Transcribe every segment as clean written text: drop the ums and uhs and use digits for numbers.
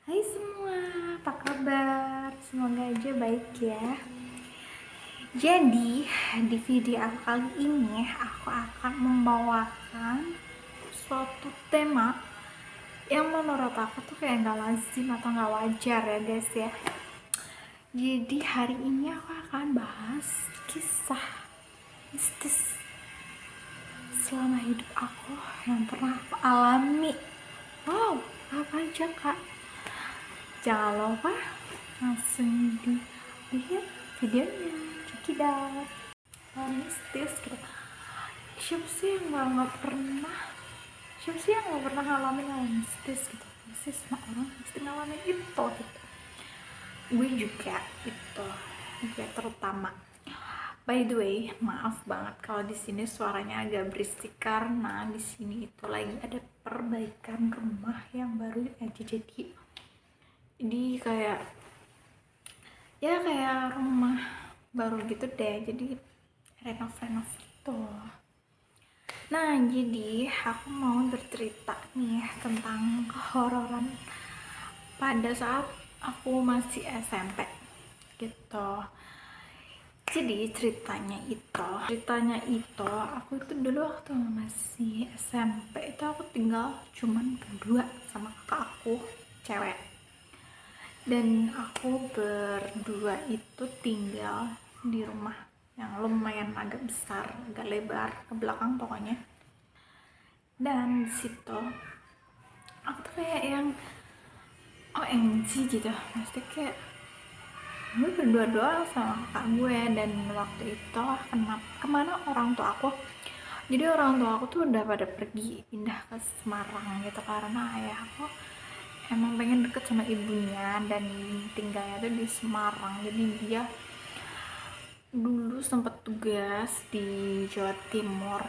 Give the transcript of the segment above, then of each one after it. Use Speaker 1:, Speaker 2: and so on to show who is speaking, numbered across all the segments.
Speaker 1: Hai semua, apa kabar? Semoga aja baik ya. Jadi, di video aku kali ini aku akan membawakan suatu tema yang menurut aku tuh kayak gak lazim atau gak wajar ya guys ya. Jadi hari ini aku akan bahas kisah mistis selama hidup aku yang pernah aku alami. Wow, apa aja kak? Jangan lupa langsung dilihat videonya, check it out. Mistis gitu. Siapa sih yang nggak pernah ngalamin hal mistis gitu? Pasti semua orang pasti ngalamin itu gitu. Gue juga itu, gue terutama. By the way, maaf banget kalau di sini suaranya agak berisik karena di sini itu lagi ada perbaikan rumah yang baru aja jadi kayak rumah baru gitu deh, jadi renov gitu. Nah, jadi aku mau bercerita nih tentang kehororan pada saat aku masih SMP gitu. Jadi ceritanya itu aku itu dulu waktu masih SMP itu aku tinggal cuman berdua sama kakak aku cewek, dan aku berdua itu tinggal di rumah yang lumayan agak besar, agak lebar ke belakang pokoknya. Dan disitu aku tuh kayak yang OMG gitu, maksudnya kayak gue berdua doang sama kakak gue. Dan waktu itu kemana orang tua aku, jadi orang tua aku tuh udah pada pergi pindah ke Semarang gitu karena ayah aku emang pengen deket sama ibunya dan tinggalnya tuh di Semarang. Jadi dia dulu sempat tugas di Jawa Timur.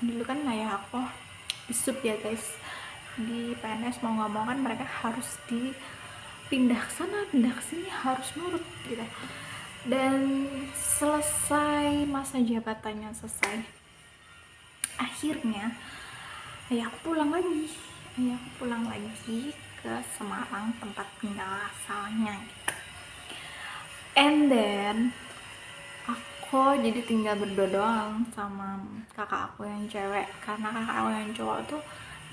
Speaker 1: Dulu kan ayah aku di sub ya guys, di PNS, mau nggak mau kan mereka harus dipindah ke sana pindah ke sini, harus nurut gitu. Dan selesai masa jabatannya, akhirnya ayahku pulang lagi ke Semarang, tempat tinggal asalnya gitu. And then aku jadi tinggal berdua doang sama kakak aku yang cewek, karena kakak aku yang cowok tuh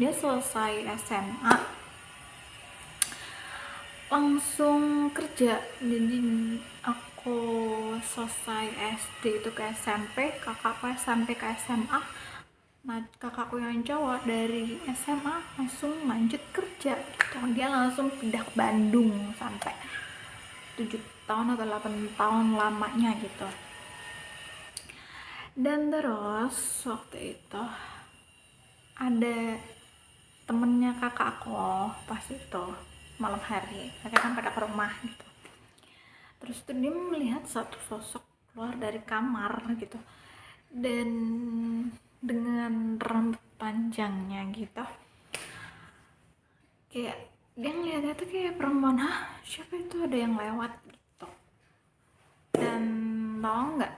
Speaker 1: dia selesai SMA langsung kerja. Jadi aku selesai SD itu ke SMP, kakakku SMP ke SMA. Nah, kakakku yang cowok dari SMA langsung lanjut kerja gitu. Dia langsung pindah ke Bandung sampai 7 tahun atau 8 tahun lamanya gitu. Dan terus waktu itu ada temennya kakak aku pas itu malam hari, mereka kan pada ke rumah gitu. Terus tuh dia melihat satu sosok keluar dari kamar gitu, dan dengan rambut panjangnya gitu, kayak dia ngeliatnya tuh kayak perempuan, siapa itu, ada yang lewat gitu. Dan tau nggak,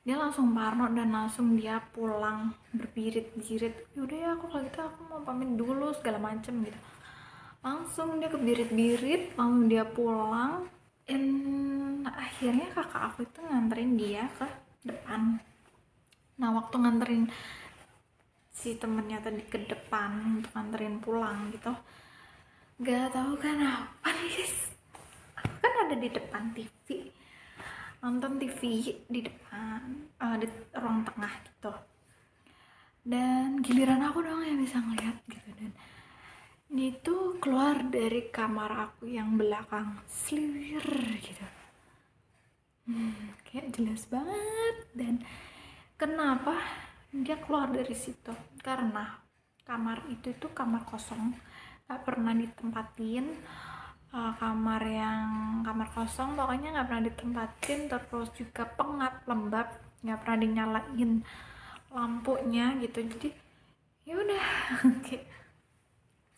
Speaker 1: dia langsung parno dan langsung dia pulang berbirit-birit. Yaudah ya, aku kalau gitu aku mau pamit dulu segala macem gitu. Langsung dia kebirit-birit, langsung dia pulang. Dan akhirnya kakak aku itu nganterin dia ke depan. Nah, waktu nganterin si temennya tadi ke depan untuk nganterin pulang gitu, gak tahu kenapa nih guys, aku kan ada di depan TV, nonton TV di depan, di ruang tengah gitu, dan giliran aku doang yang bisa ngeliat gitu. Dan dia tuh keluar dari kamar aku yang belakang, sliwir gitu, kayak jelas banget. Dan kenapa dia keluar dari situ, karena kamar itu kamar kosong, gak pernah ditempatin. Kamar kosong pokoknya nggak pernah ditempatin, terus juga pengap, lembab, nggak pernah dinyalain lampunya gitu. Jadi ya udah kayak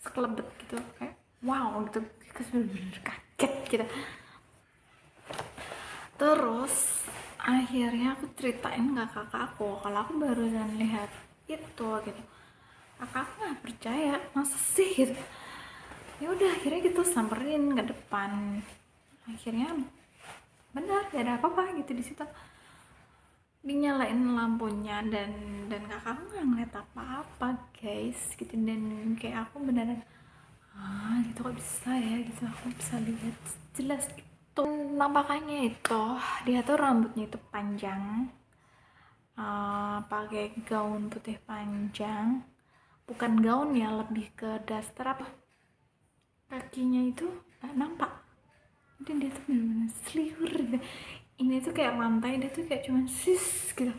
Speaker 1: sekelebet gitu, kayak wow gitu, bener-bener kaget gitu. Terus akhirnya aku ceritain ke kakak aku kalau aku barusan lihat itu gitu. Kakak aku nggak percaya, masa sih gitu. Ya udah akhirnya gitu samperin ke depan, akhirnya benar gak ada apa-apa gitu di situ. Dinyalain lampunya dan kakak nggak ngeliat apa-apa guys gitu, dan kayak aku beneran gitu kok bisa ya gitu, aku bisa lihat jelas itu nampakannya. Itu dia tuh rambutnya itu panjang, pakai gaun putih panjang, bukan gaun ya, lebih ke daster apa, kakinya itu nggak nampak, dan dia tuh bener-bener seliwer gitu. Ini tuh kayak lantai, dia tuh kayak cuman sis gitu.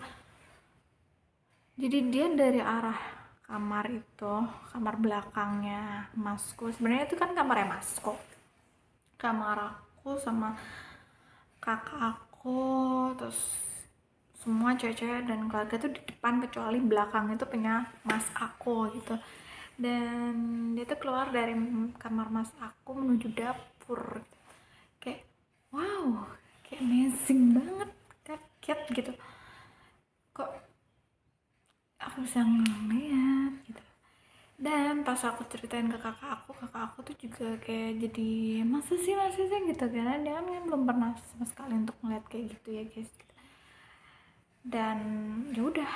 Speaker 1: Jadi dia dari arah kamar itu, kamar belakangnya masku, sebenarnya itu kan kamarnya masku, kamar aku sama kakak aku, terus semua cewek-cewek dan keluarga tuh di depan, kecuali belakang itu punya mas aku gitu. Dan dia tuh keluar dari kamar mas aku menuju dapur gitu. Kayak wow, kayak amazing banget, kaget gitu, kok aku bisa ngeliat gitu. Dan pas aku ceritain ke kakak aku tuh juga kayak jadi masa sih gitu, karena dia kan belum pernah sama sekali untuk ngeliat kayak gitu ya guys gitu. Dan ya udah,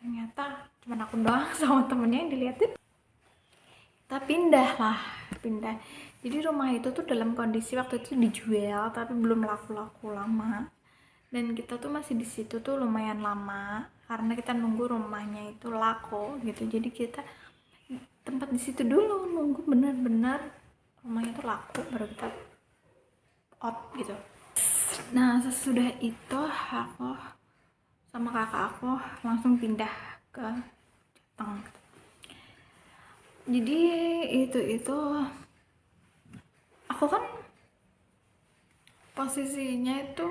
Speaker 1: ternyata cuman aku doang sama temennya yang diliatin. Kita pindah. Jadi rumah itu tuh dalam kondisi waktu itu dijual tapi belum laku-laku lama, dan kita tuh masih di situ tuh lumayan lama karena kita nunggu rumahnya itu laku gitu. Jadi kita tempat di situ dulu nunggu benar-benar rumahnya tuh laku baru kita out gitu. Nah sesudah itu aku sama kakak aku langsung pindah ke Jateng. Jadi itu aku kan posisinya itu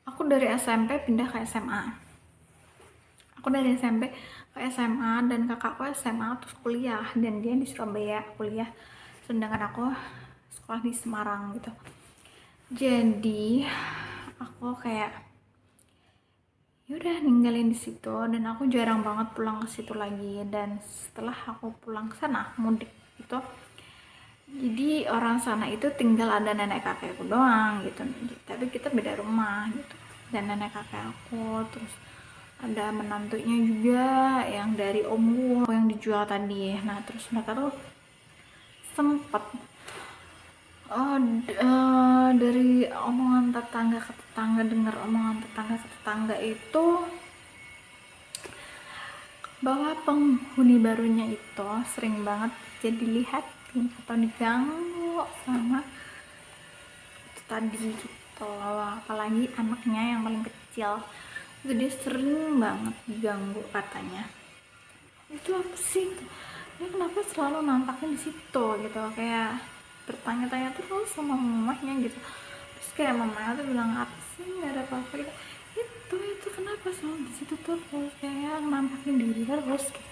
Speaker 1: aku dari SMP pindah ke SMA. Aku dari SMP ke SMA dan kakakku SMA terus kuliah, dan dia di Surabaya kuliah, sedangkan aku sekolah di Semarang gitu. Jadi aku kayak yaudah ninggalin di situ, dan aku jarang banget pulang ke situ lagi. Dan setelah aku pulang ke sana mudik itu, jadi orang sana itu tinggal ada nenek kakekku doang gitu, tapi kita beda rumah gitu. Dan nenek kakek aku, terus ada menantunya juga yang dari omku yang dijual tadi. Nah terus mereka tuh sempet dari omongan tetangga ke tetangga, dengar omongan tetangga ke tetangga itu bahwa penghuni barunya itu sering banget jadi dilihatin atau diganggu sama itu tadi gitu. Apalagi anaknya yang paling kecil itu, dia sering banget diganggu katanya. Itu apa sih dia kenapa selalu nampaknya di situ gitu, kayak bertanya-tanya terus sama mamanya gitu. Terus kayak mamanya tuh bilang apa sih, nggak ada apa-apa gitu. Itu kenapa selalu di situ terus kayak nampakin diri terus gitu.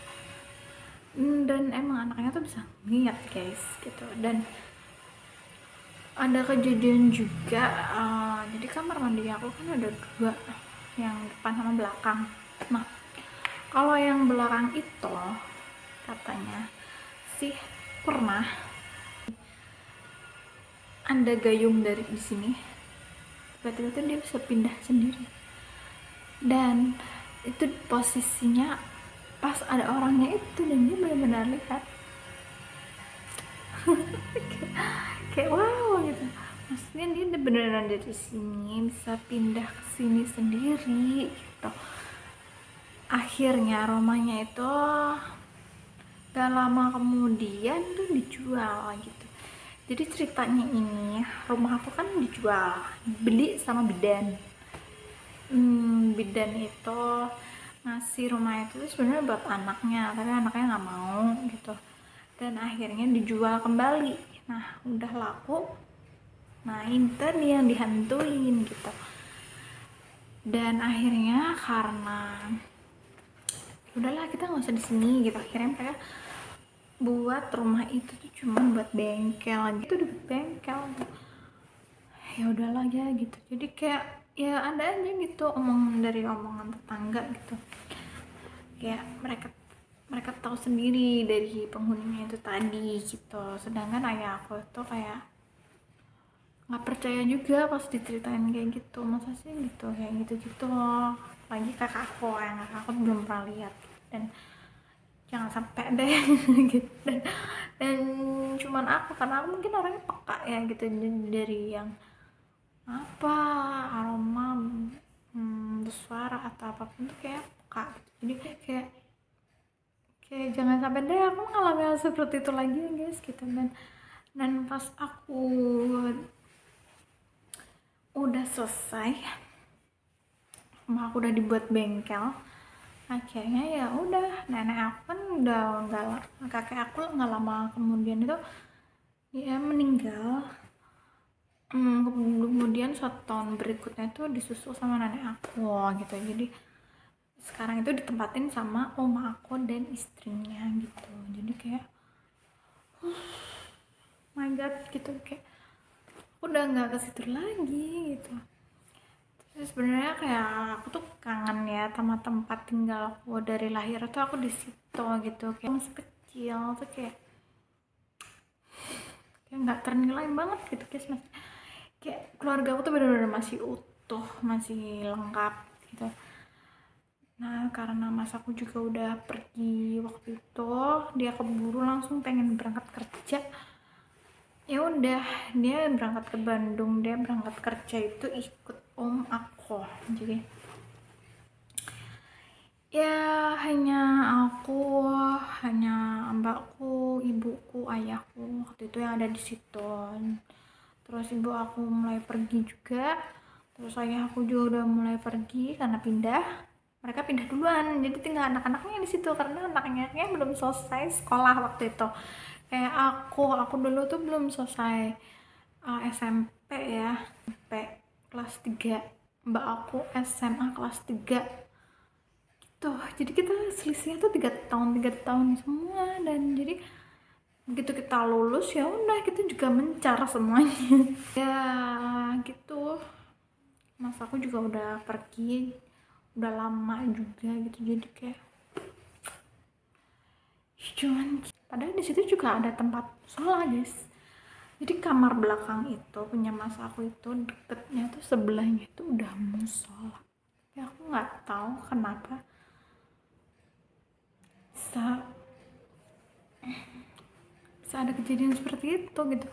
Speaker 1: Dan emang anaknya tuh bisa ngeliat guys gitu. Dan ada kejadian juga, jadi kamar mandi aku kan ada dua, yang depan sama belakang. Nah kalau yang belakang itu katanya sih pernah ada gayung dari di sini, tiba-tiba dia bisa pindah sendiri, dan itu posisinya pas ada orangnya itu, dan dia benar-benar lihat. Kayak wow gitu, maksudnya dia beneran dari sini bisa pindah ke sini sendiri gitu. Akhirnya rumahnya itu gak lama kemudian tuh dijual gitu. Jadi ceritanya ini, rumah aku kan dijual, beli sama bidan. Bidan itu ngasih rumah itu sebenarnya buat anaknya, tapi anaknya nggak mau gitu. Dan akhirnya dijual kembali. Nah udah laku, nah itu yang dihantuin gitu. Dan akhirnya karena udahlah kita nggak usah di sini gitu, akhirnya mereka buat rumah itu tuh cuma buat bengkel gitu, udah bengkel. Ya udahlah ya gitu. Jadi kayak ya ada aja gitu omongan dari omongan tetangga gitu, kayak mereka tahu sendiri dari penghuninya itu tadi gitu. Sedangkan ayah aku tuh kayak nggak percaya juga pas diceritain kayak gitu, masa sih gitu kayak gitu loh. Lagi kakak aku belum pernah lihat, dan jangan sampai deh gitu. Dan cuman aku, karena aku mungkin orangnya peka ya gitu, dari yang apa aroma bersuara atau apapun tuh kayak peka gitu. Jadi kayak kayak jangan sampai deh aku mengalami hal seperti itu lagi ya guys gitu. Dan pas aku udah selesai, rumah aku udah dibuat bengkel, akhirnya ya udah nenek aku kan udah nggak, kakek aku nggak lama kemudian itu dia meninggal. Kemudian 1 tahun berikutnya itu disusul sama nenek aku gitu. Jadi sekarang itu ditempatin sama oma aku dan istrinya gitu. Jadi kayak my god gitu, kayak udah nggak ke situ lagi gitu. Terus sebenarnya kayak aku tuh kangen ya sama tempat tinggal aku dari lahir tuh, aku di situ gitu. Kayak masih kecil tuh kayak nggak ternilai banget gitu guys, mas. Kayak keluarga aku tuh benar-benar masih utuh, masih lengkap gitu. Nah karena mas aku juga udah pergi waktu itu, dia keburu langsung pengen berangkat kerja. Ya udah, dia berangkat ke Bandung, dia berangkat kerja itu ikut om aku. Jadi ya hanya mbakku, ibuku, ayahku waktu itu yang ada di situ. Terus ibu aku mulai pergi juga, terus ayahku juga udah mulai pergi karena mereka pindah duluan, jadi tinggal anak-anaknya di situ karena anak-anaknya belum selesai sekolah waktu itu. Kayak aku dulu tuh belum selesai SMP ya, SMP kelas 3, mbak aku SMA kelas 3 gitu. Jadi kita selisihnya tuh 3 tahun semua. Dan jadi begitu kita lulus ya udah kita juga mencar semuanya ya gitu. Mas aku juga udah pergi, udah lama juga gitu. Jadi kayak cuman, padahal di situ juga ada tempat sholat guys. Jadi kamar belakang itu punya mas aku itu deketnya tuh, sebelahnya itu udah musola. Ya aku nggak tahu kenapa bisa ada kejadian seperti itu gitu.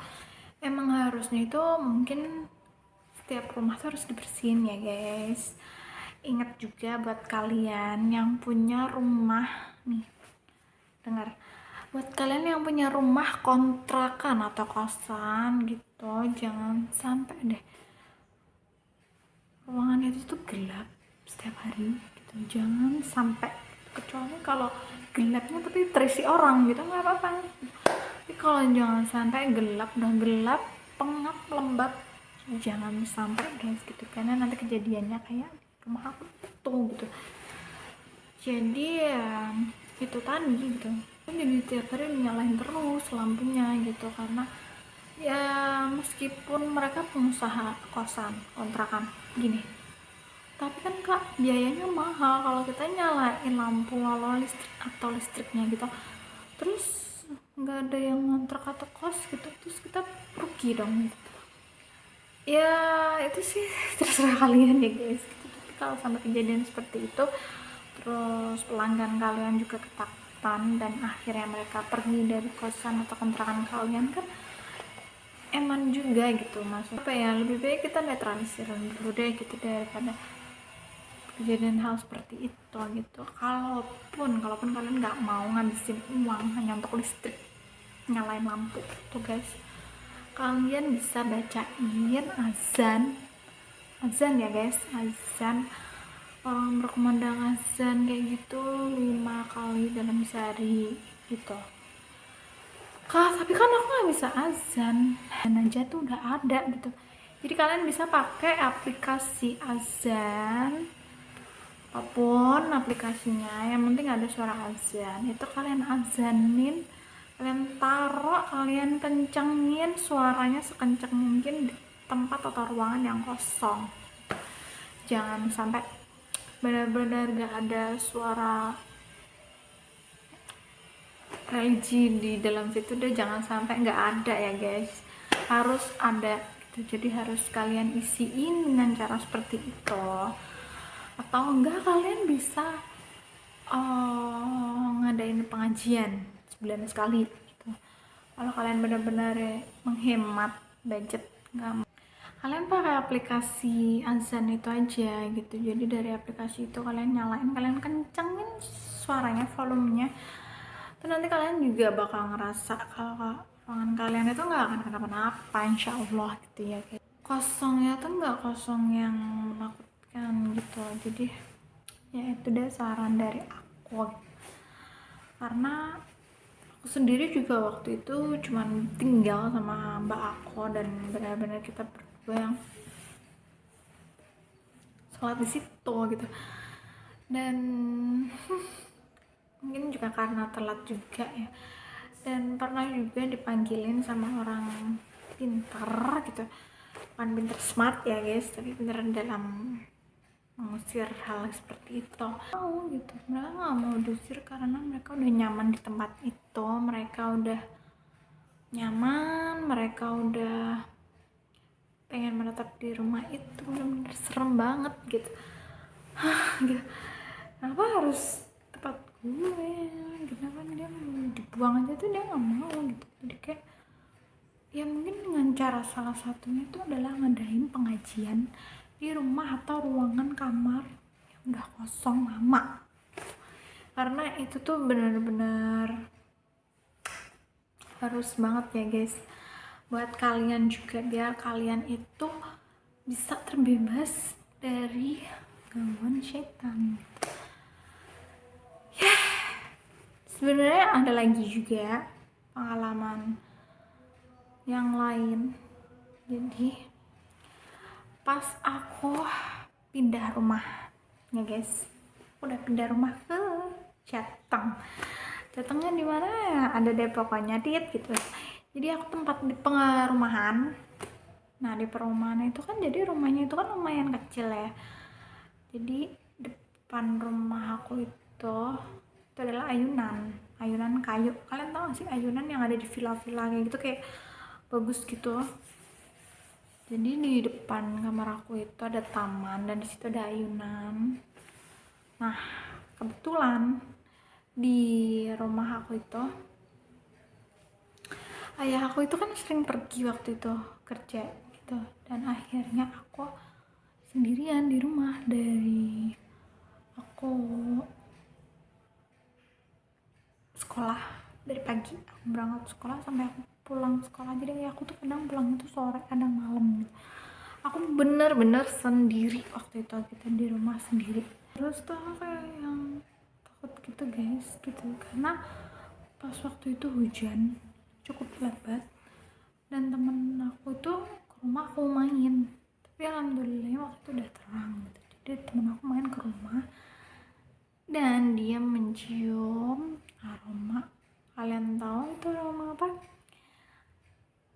Speaker 1: Emang harusnya itu mungkin setiap rumah tuh harus dibersihin ya guys. Ingat juga buat kalian yang punya rumah nih, dengar, buat kalian yang punya rumah kontrakan atau kosan gitu, jangan sampai deh ruangan itu tuh gelap setiap hari gitu. Jangan sampai, kecuali kalau gelapnya tapi terisi orang gitu nggak apa-apa. Tapi kalau jangan sampai gelap, udah gelap pengap lembab, jangan sampai guys gitu, karena nanti kejadiannya kayak rumah aku tuh gitu. Jadi ya itu tadi gitu, jadi tiap hari nyalain terus lampunya gitu, karena ya meskipun mereka pengusaha kosan kontrakan gini, tapi kan kak biayanya mahal kalau kita nyalain lampu walau listrik atau listriknya gitu, terus nggak ada yang ngontrak atau kos gitu, terus kita rugi dong gitu. Ya itu sih terserah kalian ya guys gitu. Tapi kalau sampai kejadian seperti itu terus pelanggan kalian juga ketakutan dan akhirnya mereka pergi dari kosan atau kontrakan kalian, kan eman juga gitu. Maksudnya apa ya, lebih baik kita netralisir dulu deh gitu daripada kejadian hal seperti itu gitu. Kalaupun kalian nggak mau ngabisin uang hanya untuk listrik, nyalain lampu tuh guys, kalian bisa bacain azan ya guys, azan, berkumandang azan kayak gitu 5 kali dalam sehari gitu. Kak, tapi kan aku nggak bisa azan, dan aja tuh udah ada gitu. Jadi kalian bisa pakai aplikasi azan, apapun aplikasinya, yang penting ada suara azan. Itu kalian azanin, kalian taruh, kalian kencengin suaranya sekencang mungkin di tempat atau ruangan yang kosong. Jangan sampai benar-benar gak ada suara religi di dalam situ deh, jangan sampai nggak ada ya guys, harus ada gitu. Jadi harus kalian isiin dengan cara seperti itu, atau enggak kalian bisa ngadain pengajian sebulan sekali gitu. Kalau kalian benar-benar menghemat budget, nggak, kalian pakai aplikasi azan itu aja gitu. Jadi dari aplikasi itu kalian nyalain, kalian kencengin suaranya, volumenya, dan nanti kalian juga bakal ngerasa kalau ruangan kalian itu nggak akan kenapa-napa insya Allah gitu ya guys. Kosongnya tuh nggak kosong yang menakutkan gitu. Jadi ya itu deh saran dari aku, karena aku sendiri juga waktu itu cuman tinggal sama mbak aku, dan benar-benar kita berdua yang sholat di situ gitu. Dan mungkin juga karena telat juga ya, dan pernah juga dipanggilin sama orang pintar gitu, bukan pintar smart ya guys, tapi pintar dalam mengusir hal seperti itu. Mau gitu, mereka nggak mau diusir karena mereka udah nyaman di tempat itu, mereka udah nyaman, mereka udah pengen menetap di rumah itu, bener-bener serem banget gitu. Gitu. Kenapa harus tempat gue, kenapa dia dibuang aja tuh dia nggak mau gitu. Jadi kayak ya mungkin dengan cara salah satunya itu adalah ngadain pengajian di rumah atau ruangan kamar yang udah kosong lama, karena itu tuh benar-benar harus banget ya guys, buat kalian juga, biar kalian itu bisa terbebas dari gangguan setan. Sebenarnya ada lagi juga pengalaman yang lain. Jadi pas aku pindah rumah ya guys, udah pindah rumah ke Jateng. Jatengnya di mana ya, ada deh pokoknya dit gitu. Jadi aku tempat di perumahan. Nah di perumahan itu kan, jadi rumahnya itu kan lumayan kecil ya. Jadi depan rumah aku itu adalah ayunan kayu. Kalian tahu gak sih ayunan yang ada di villa-villa kayak gitu, kayak bagus gitu. Jadi di depan kamar aku itu ada taman, dan di situ ada ayunan. Nah kebetulan di rumah aku itu ayah aku itu kan sering pergi waktu itu kerja gitu, dan akhirnya aku sendirian di rumah. Dari aku sekolah, dari pagi aku berangkat sekolah sampai aku pulang sekolah, jadi aku tuh kadang pulang itu sore, kadang malam gitu. Aku bener-bener sendiri waktu itu, kita di rumah sendiri. Terus tuh kayak yang takut gitu guys gitu, karena pas waktu itu hujan cukup lebat, dan temen aku itu ke rumah aku main, tapi alhamdulillah waktu itu udah terang gitu. Jadi temen aku main ke rumah dan dia mencium aroma, kalian tahu itu aroma apa?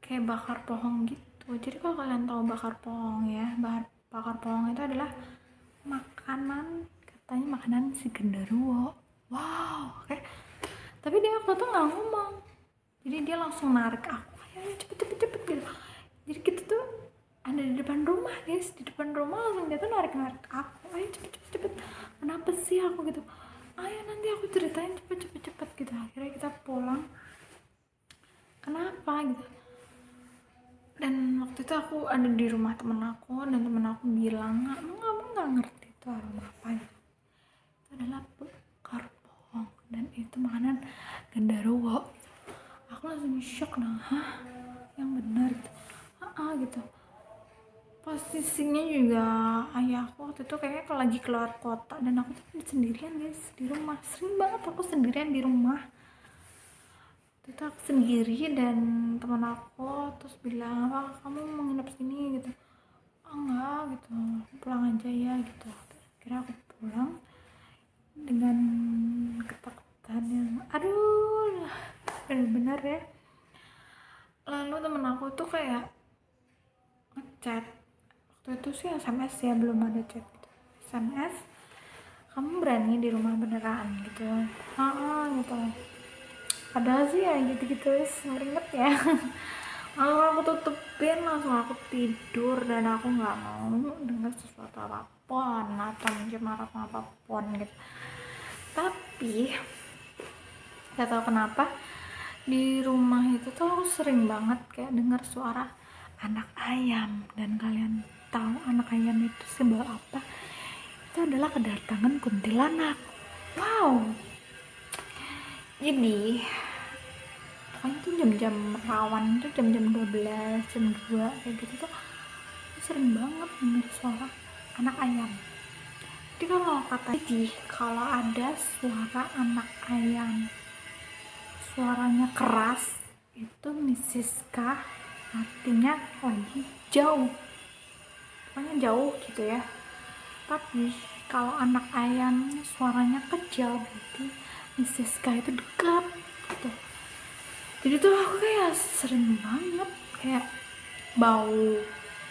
Speaker 1: Kayak bakar pohon gitu. Jadi kalau kalian tahu bakar pohon ya, bakar pohon itu adalah makanan, katanya makanan si genderuwo. Wow, kayak, tapi dia waktu itu nggak ngomong, jadi dia langsung narik aku, ayo cepet gitu. Jadi kita tuh ada di depan rumah guys, di depan rumah langsung dia tuh narik aku, ayo cepet, kenapa sih aku gitu, ayo nanti aku ceritain cepet gitu. Akhirnya kita pulang, kenapa gitu. Dan waktu itu aku ada di rumah temen aku, dan temen aku bilang, kamu nggak ngerti itu aroma apa gitu. Itu adalah bakar pohon, dan itu makanan genderuwo gitu. Aku langsung shock dong, hah yang benar gitu. Gitu. Posisinya juga ayahku waktu itu kayaknya lagi keluar kota, dan aku tuh sendirian guys di rumah. Sering banget aku sendirian di rumah. Itu aku sendiri, dan teman aku terus bilang, wah kamu mau nginep sini gitu. Enggak gitu, pulang aja ya gitu. Akhirnya aku pulang dengan ketakutan yang aduh benar-benar ya. Lalu temen aku tuh kayak ngechat, waktu itu sih SMS ya, belum ada chat gitu. SMS, kamu berani di rumah beneran gitu. Gitu. padahal sih ya gitu-gitu wis meringet ya. Lalu aku tutupin, langsung aku tidur, dan aku nggak mau dengar sesuatu apapun atau pencemaran apapun gitu. Tapi gak tahu kenapa di rumah itu tuh aku sering banget kayak dengar suara anak ayam. Dan kalian tahu anak ayam itu simbol apa? Itu adalah kedatangan kuntilanak. Wow, jadi pokoknya tuh jam-jam rawan tuh jam-jam 12, jam 2 kayak gitu tuh aku sering banget dengar suara anak ayam. Jadi kalau ada suara anak ayam, suaranya keras, itu Mrs. K, artinya lagi jauh, pokoknya jauh gitu ya. Tapi kalau anak ayam suaranya kecil, berarti Mrs. K itu dekat gitu. Jadi tuh aku kayak sering banget kayak bau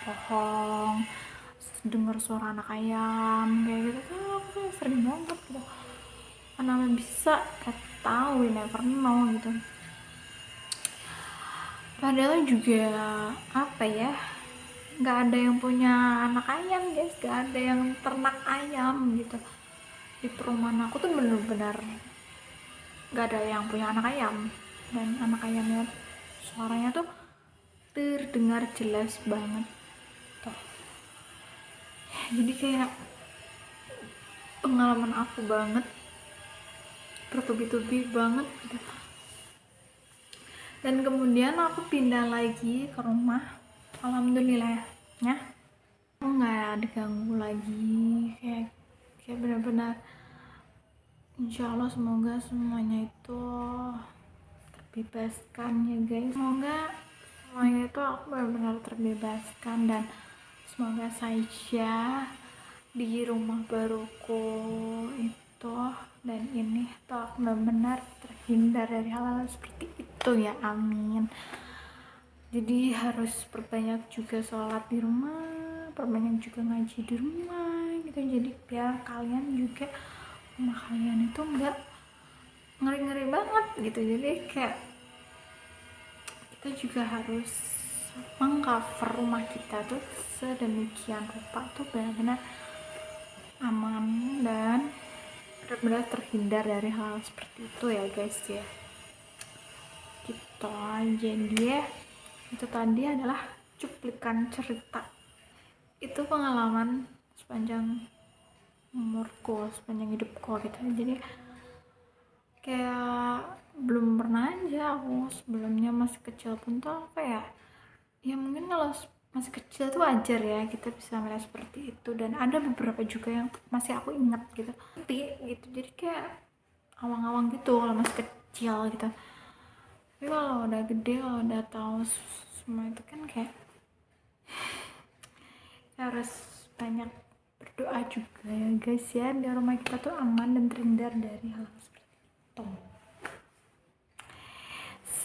Speaker 1: pohon, dengar suara anak ayam kayak gitu tuh aku kayak sering banget gitu. Kenapa bisa? Gak tahu, we never know gitu. Padahal juga apa ya, nggak ada yang punya anak ayam guys, nggak ada yang ternak ayam gitu. Di perumahan aku tuh bener-bener nggak ada yang punya anak ayam, dan anak ayamnya suaranya tuh terdengar jelas banget tuh. Jadi kayak pengalaman aku banget, bertubi-tubi banget gitu. Dan kemudian aku pindah lagi ke rumah, alhamdulillah ya, aku nggak diganggu lagi, kayak benar-benar insya Allah semoga semuanya itu terbebaskan ya guys, semoga semuanya itu aku benar-benar terbebaskan, dan semoga saja di rumah baruku itu dan ini tuh aku benar-benar terhindar dari hal-hal seperti itu ya, amin. Jadi harus perbanyak juga sholat di rumah, perbanyak juga ngaji di rumah gitu, jadi biar kalian juga rumah kalian itu enggak ngeri-ngeri banget gitu. Jadi kayak kita juga harus mengcover rumah kita tuh sedemikian rupa tuh benar-benar aman dan benar-benar terhindar dari hal seperti itu ya guys ya. Gitu. Jadi ya, itu tadi adalah cuplikan cerita, itu pengalaman sepanjang umurku, sepanjang hidupku gitu. Jadi kayak belum pernah aja aku sebelumnya, masih kecil pun tuh kayak ya mungkin kalau masih kecil tuh wajar ya kita bisa melihat seperti itu, dan ada beberapa juga yang masih aku ingat gitu, tapi gitu. Jadi kayak awang-awang gitu kalau masih kecil gitu. Tapi kalau udah gede, kalau udah tahu semua itu kan kayak harus banyak berdoa juga ya guys ya, biar rumah kita tuh aman dan terhindar dari hal seperti itu.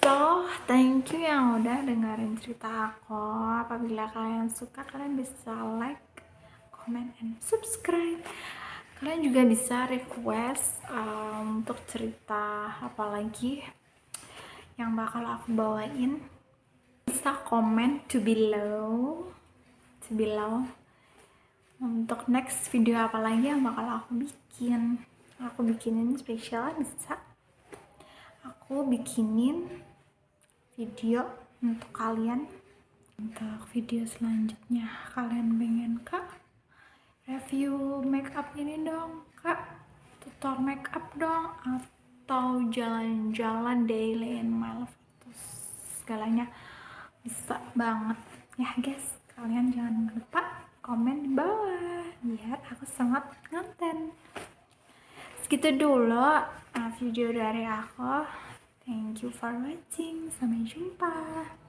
Speaker 1: So, thank you yang udah dengerin cerita aku. Apabila kalian suka, kalian bisa like, comment, and subscribe. Kalian juga bisa request untuk cerita apa lagi yang bakal aku bawain. Bisa comment to below untuk next video apa lagi yang bakal aku bikinin spesial. Bisa aku bikinin video untuk kalian. Untuk video selanjutnya kalian pengen kak review makeup ini dong kak, tutor makeup dong, atau jalan-jalan daily in my life, segalanya bisa banget ya guys. Kalian jangan lupa komen di bawah biar aku semangat ngonten. Segitu dulu video dari aku. Thank you for watching. Sampai jumpa.